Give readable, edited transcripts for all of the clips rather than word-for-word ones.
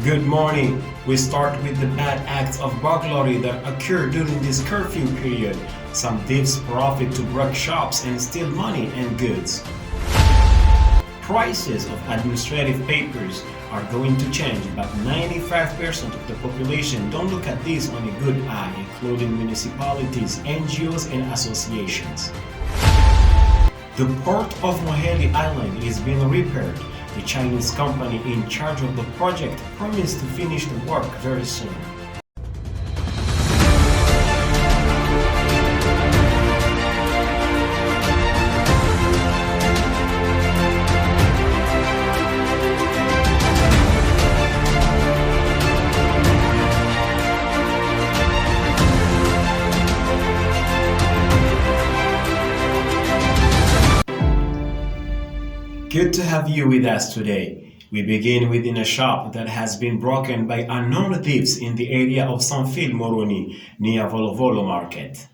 Good morning. We start with the bad acts of burglary that occur during this curfew period. Some thieves profit to break shops and steal money and goods. Prices of administrative papers are going to change, but 95% of the population don't look at this on a good eye, including municipalities, NGOs, and associations. The port of Moheli Island is being repaired. The Chinese company in charge of the project promised to finish the work very soon. Good to have you with us today. We begin within a shop that has been broken by unknown thieves in the area of Sanfil Moroni, near Volovolo Market.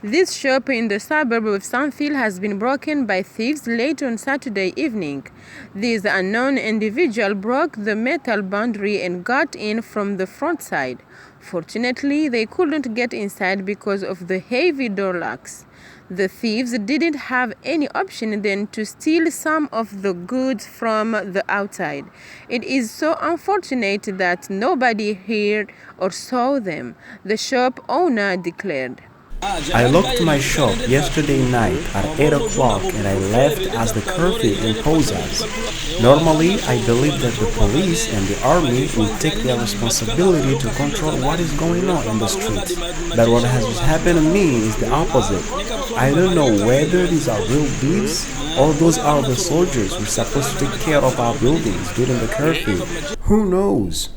This shop in the suburb of Sanfil has been broken by thieves late on Saturday evening. This unknown individual broke the metal boundary and got in from the front side. Fortunately, they couldn't get inside because of the heavy door locks. The thieves didn't have any option than to steal some of the goods from the outside. It is so unfortunate that nobody heard or saw them, the shop owner declared. I locked my shop yesterday night at 8 o'clock and I left as the curfew imposed us. Normally, I believe that the police and the army will take their responsibility to control what is going on in the streets. But what has happened to me is the opposite. I don't know whether these are real thieves or those are the soldiers who are supposed to take care of our buildings during the curfew. Who knows?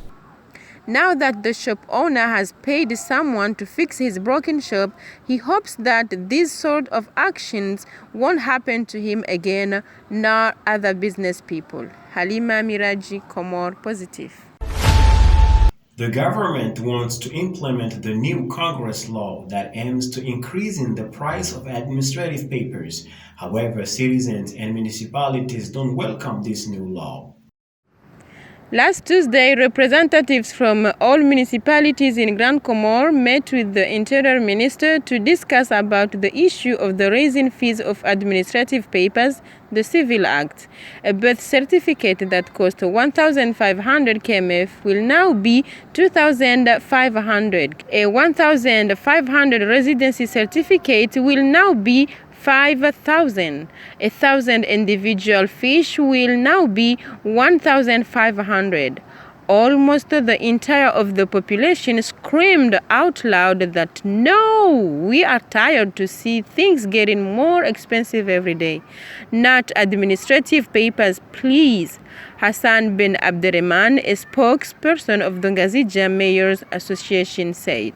Now that the shop owner has paid someone to fix his broken shop, he hopes that these sort of actions won't happen to him again, nor other business people. Halima Miraji, Comores Positif. The government wants to implement the new Congress law that aims to increasing the price of administrative papers. However, citizens and municipalities don't welcome this new law. Last Tuesday, representatives from all municipalities in Grand Comore met with the Interior Minister to discuss about the issue of the raising fees of administrative papers, the Civil Act. A birth certificate that cost 1,500 kmf will now be 2,500. A 1,500 residency certificate will now be 5,000. 1,000 individual fish will now be 1,500. Almost the entire of the population screamed out loud that no, we are tired to see things getting more expensive every day. Not administrative papers, please. Hassan bin Abderrahman, a spokesperson of the Ngazija Mayors Association, said.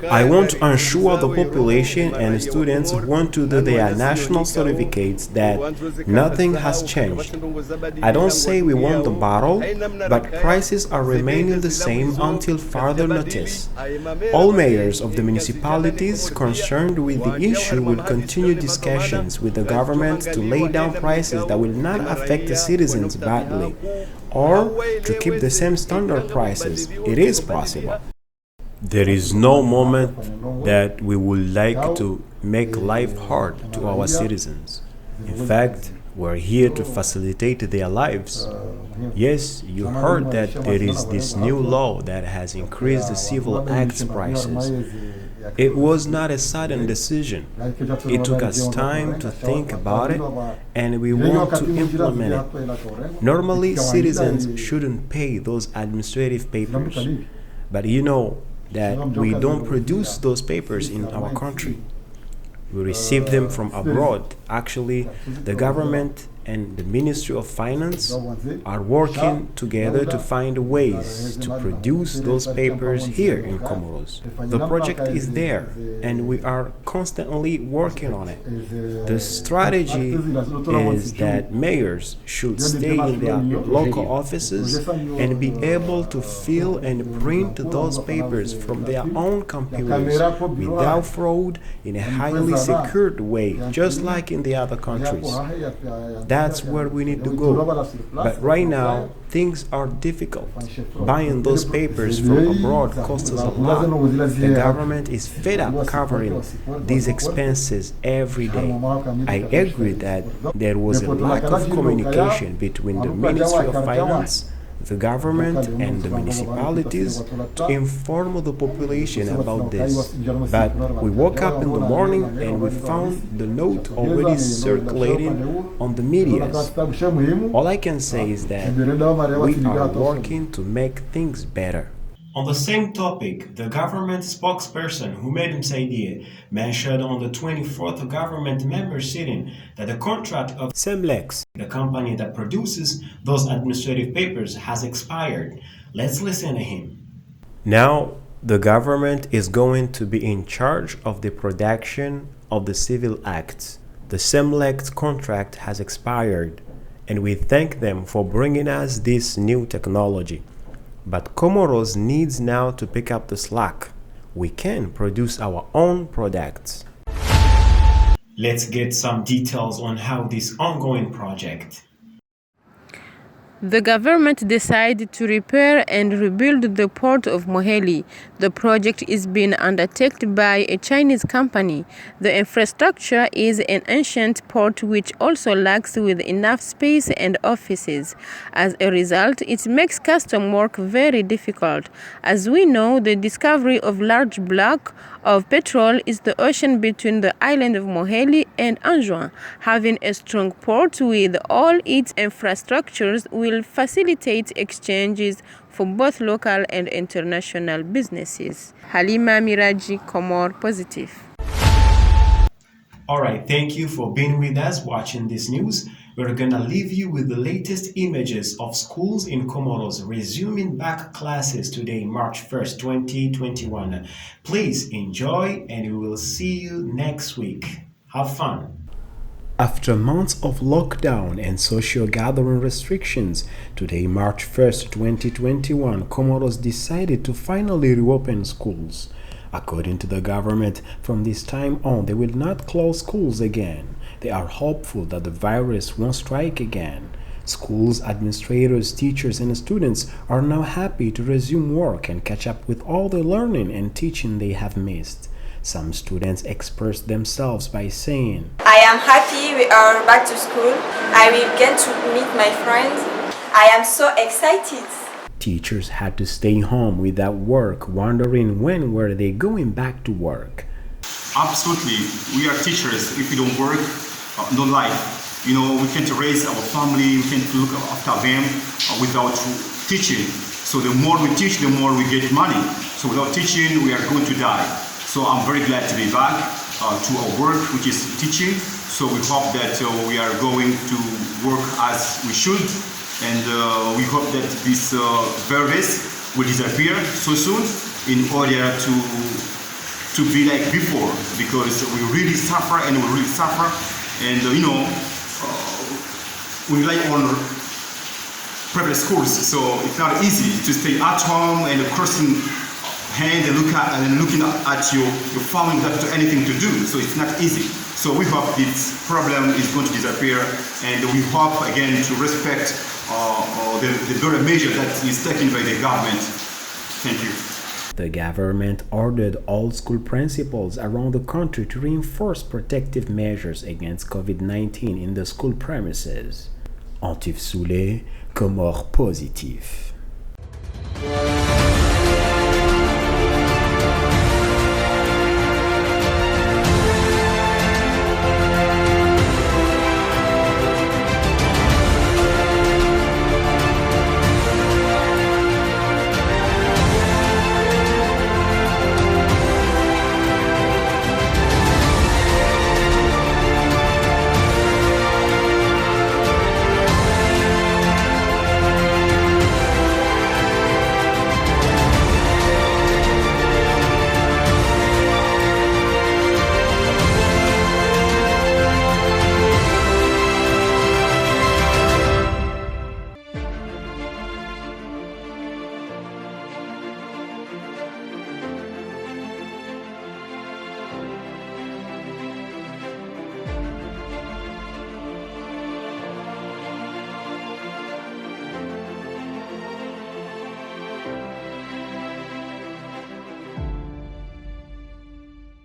I want to ensure the population and students who want to do their national certificates that nothing has changed. I don't say we want the battle, but prices are remaining the same until further notice. All mayors of the municipalities concerned with the issue will continue discussions with the government to lay down prices that will not affect the citizens badly, or to keep the same standard prices. It is possible. There is no moment that we would like to make life hard to our citizens. In fact, we're here to facilitate their lives. Yes, you heard that there is this new law that has increased the civil acts prices. It was not a sudden decision. It took us time to think about it, and we want to implement it. Normally, citizens shouldn't pay those administrative papers, but you know that we don't produce those papers in our country. We receive them from abroad. Actually, the government and the Ministry of Finance are working together to find ways to produce those papers here in Comoros. The project is there, and we are constantly working on it. The strategy is that mayors should stay in their local offices and be able to fill and print those papers from their own computers without fraud in a highly secured way, just like in the other countries. That's where we need to go. But right now, things are difficult. Buying those papers from abroad costs us a lot. The government is fed up covering these expenses every day. I agree that there was a lack of communication between the Ministry of Finance, the government and the municipalities to inform the population about this. But we woke up in the morning and we found the note already circulating on the medias. All I can say is that we are working to make things better. On the same topic, the government spokesperson Humed Saidie mentioned on the 24th government member sitting that the contract of Semlex, the company that produces those administrative papers, has expired. Let's listen to him. now the government is going to be in charge of the production of the civil acts. The Semlex contract has expired, and we thank them for bringing us this new technology. But Comoros needs now to pick up the slack. We can produce our own products. Let's get some details on how this ongoing project. The government decided to repair and rebuild the port of Moheli. The project is being undertaken by a Chinese company. The infrastructure is an ancient port which also lacks with enough space and offices. As a result, it makes custom work very difficult. As we know, the discovery of large block of petrol is the ocean between the island of Moheli and Anjouan. Having a strong port with all its infrastructures will facilitate exchanges for both local and international businesses. Halima Miraji, Comores Positif. Alright, thank you for being with us watching this news. We're gonna leave you with the latest images of schools in Comoros resuming back classes today, March 1st, 2021. Please enjoy, and we will see you next week. Have fun. After months of lockdown and social gathering restrictions, today, March 1st, 2021, Comoros decided to finally reopen schools. According to the government, from this time on, they will not close schools again. They are hopeful that the virus won't strike again. Schools, administrators, teachers, and students are now happy to resume work and catch up with all the learning and teaching they have missed. Some students expressed themselves by saying, I am happy we are back to school. I will get to meet my friends. I am so excited. Teachers had to stay home without work, wondering when were they going back to work. Absolutely, we are teachers. If we don't work, no life. You know, we can't raise our family, we can't look after them without teaching. So the more we teach, the more we get money. So without teaching, we are going to die. So I'm very glad to be back to our work, which is teaching. So we hope that we are going to work as we should. And we hope that this virus will disappear so soon in order to be like before, because we really suffer and we really suffer. And we rely on private schools, so it's not easy to stay at home and crossing hand and looking at your family without anything to do. So it's not easy. So we hope this problem is going to disappear, and we hope again to respect the very measure that is taken by the government. Thank you. The government ordered all school principals around the country to reinforce protective measures against COVID-19 in the school premises. Antif Soule, Comores Positif.